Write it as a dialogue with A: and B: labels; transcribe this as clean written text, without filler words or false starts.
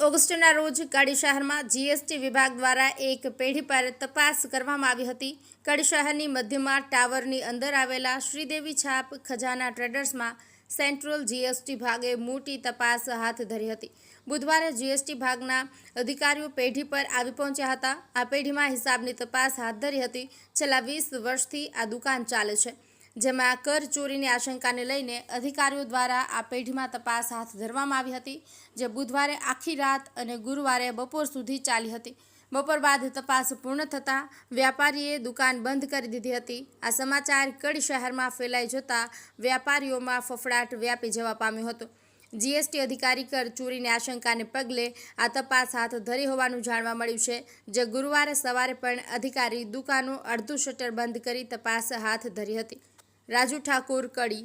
A: ઓગસ્ટના રોજ કડી શહેરમાં જીએસટી વિભાગ દ્વારા એક પેઢી પર તપાસ કરવામાં આવી હતી। કડી શહેરની મધ્યમાં ટાવરની અંદર આવેલા શ્રીદેવી છાપ ખજાના ટ્રેડર્સમાં સેન્ટ્રલ જીએસટી ભાગે મોટી તપાસ હાથ ધરી હતી। બુધવારે જીએસટી ભાગના અધિકારીઓ પેઢી પર આવી પહોંચ્યા હતા। આ પેઢીમાં હિસાબની તપાસ હાથ ધરી હતી। છેલ્લા 20 વર્ષથી આ દુકાન ચાલે છે, જેમાં કર ચોરીની આશંકાને લઈને અધિકારીઓ દ્વારા આ પેઢીમાં તપાસ હાથ ધરવામાં આવી હતી, જે બુધવારે આખી રાત અને ગુરુવારે બપોર સુધી ચાલી હતી। બપોર બાદ તપાસ પૂર્ણ થતાં વ્યાપારીએ દુકાન બંધ કરી દીધી હતી। આ સમાચાર કડી શહેરમાં ફેલાઈ જતા વ્યાપારીઓમાં ફફડાટ વ્યાપી જવા પામ્યો હતો। જીએસટી અધિકારી કર ચોરીની આશંકાને પગલે આ તપાસ હાથ ધરી હોવાનું જાણવા મળ્યું છે, જે ગુરુવારે સવારે પણ અધિકારી દુકાનો અડધું શટર બંધ કરી તપાસ હાથ ધરી હતી। રાજુ ઠાકુર, કડી।